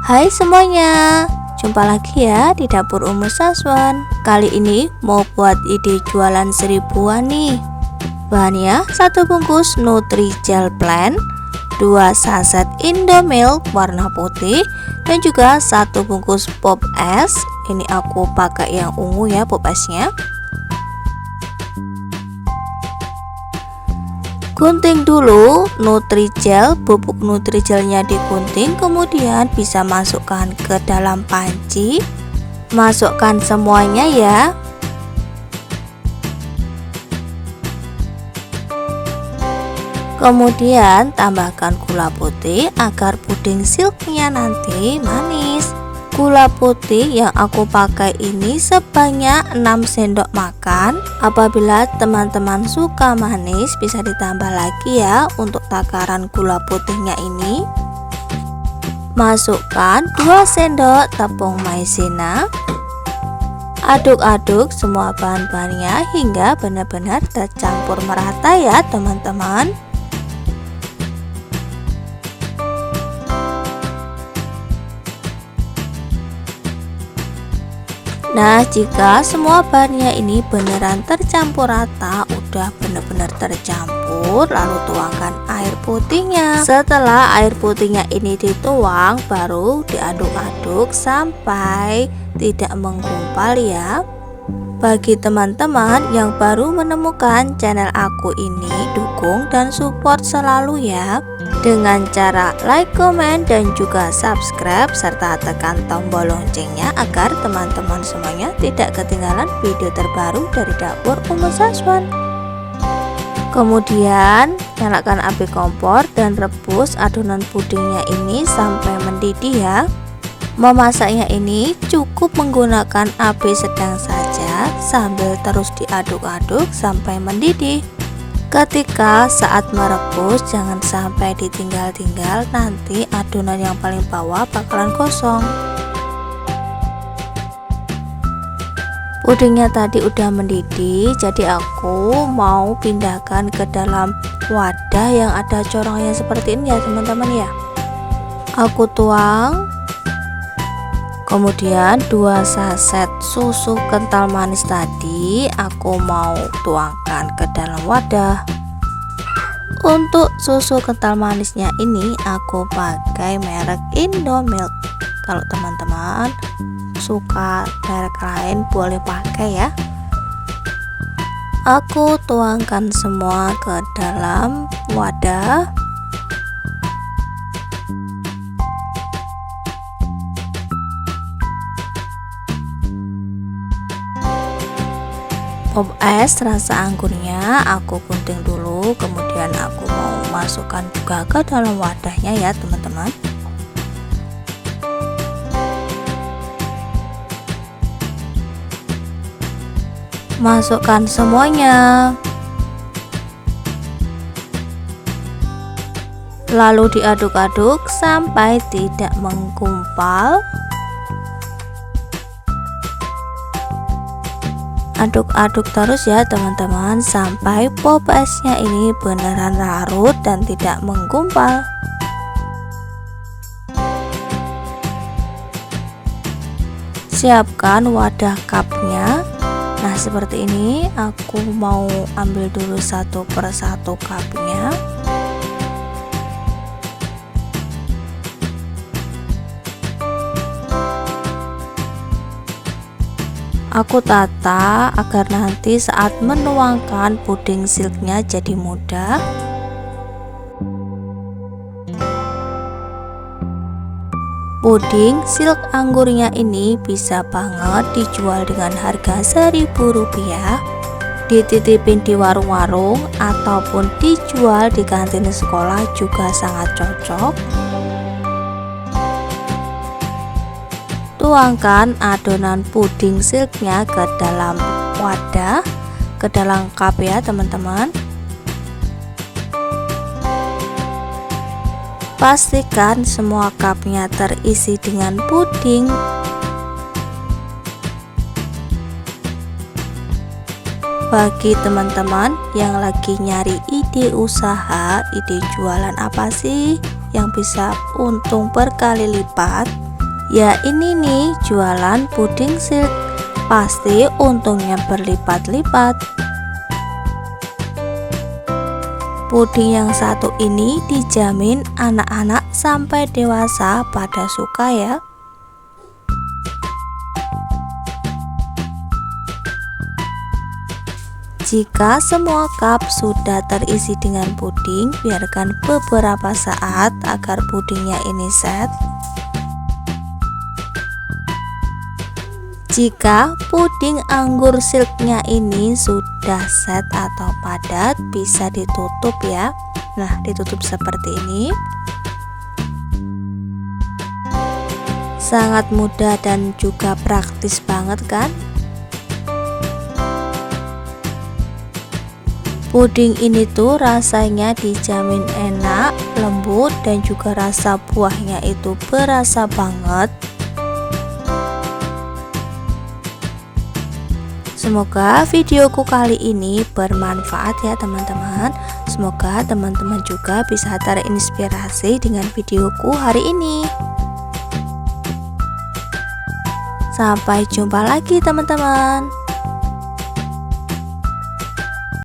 Hai semuanya, jumpa lagi ya di dapur Umu Saswan. Kali ini mau buat ide jualan seribuan nih. Bahannya 1 bungkus Nutrijel Blend, 2 saset Indomilk warna putih, dan juga 1 bungkus pop es. Ini aku pakai yang ungu ya pop esnya. Gunting dulu Nutrijel, bubuk Nutrijelnya digunting, kemudian bisa masukkan ke dalam panci. Masukkan semuanya ya. Kemudian tambahkan gula putih agar puding silknya nanti manis. Gula putih yang aku pakai ini sebanyak 6 sendok makan. Apabila teman-teman suka manis bisa ditambah lagi ya untuk takaran gula putihnya ini. Masukkan 2 sendok tepung maizena. Aduk-aduk semua bahan-bahannya hingga benar-benar tercampur merata ya teman-teman. Nah, jika semua bahannya ini beneran tercampur rata, udah bener-bener tercampur, lalu tuangkan air putihnya. Setelah air putihnya ini dituang, baru diaduk-aduk sampai tidak menggumpal ya. Bagi teman-teman yang baru menemukan channel aku ini, dukung dan support selalu ya dengan cara like, komen, dan juga subscribe serta tekan tombol loncengnya agar teman-teman semuanya tidak ketinggalan video terbaru dari dapur Umu Saswan. Kemudian nyalakan api kompor dan rebus adonan pudingnya ini sampai mendidih ya. Memasaknya ini cukup menggunakan api sedang saja sambil terus diaduk-aduk sampai mendidih. Ketika saat merebus jangan sampai ditinggal-tinggal, nanti adonan yang paling bawah bakalan gosong. Pudingnya tadi udah mendidih, jadi aku mau pindahkan ke dalam wadah yang ada corongnya seperti ini ya teman-teman ya. Aku tuang. Kemudian 2 saset susu kental manis tadi aku mau tuangkan ke dalam wadah. Untuk susu kental manisnya ini aku pakai merek Indomilk. Kalau teman-teman suka merek lain boleh pakai ya. Aku tuangkan semua ke dalam wadah. Pop es rasa anggurnya aku gunting dulu, kemudian aku mau masukkan juga ke dalam wadahnya ya teman-teman. Masukkan semuanya, lalu diaduk-aduk sampai tidak menggumpal. Aduk-aduk terus ya teman-teman sampai pop esnya ini beneran larut dan tidak menggumpal. Siapkan wadah cupnya. Nah seperti ini, aku mau ambil dulu satu persatu cupnya. Aku tata agar nanti saat menuangkan puding silknya jadi mudah. Puding silk anggurnya ini bisa banget dijual dengan harga Rp1.000, dititipin di warung-warung ataupun dijual di kantin sekolah juga sangat cocok. Tuangkan adonan puding silknya ke dalam wadah, ke dalam cup ya teman-teman. Pastikan semua cupnya terisi dengan puding. Bagi teman-teman yang lagi nyari ide usaha, ide jualan apa sih yang bisa untung berkali lipat, Ya ini nih jualan puding silk, pasti untungnya berlipat-lipat. Puding yang satu ini dijamin anak-anak sampai dewasa pada suka ya. Jika semua cup sudah terisi dengan puding, biarkan beberapa saat agar pudingnya ini set. Jika puding anggur silknya ini sudah set atau padat, bisa ditutup ya. Nah, ditutup seperti ini. Sangat mudah dan juga praktis banget kan? Puding ini tuh rasanya dijamin enak, lembut, dan juga rasa buahnya itu berasa banget. Semoga videoku kali ini bermanfaat ya teman-teman. Semoga teman-teman juga bisa terinspirasi dengan videoku hari ini. Sampai jumpa lagi teman-teman.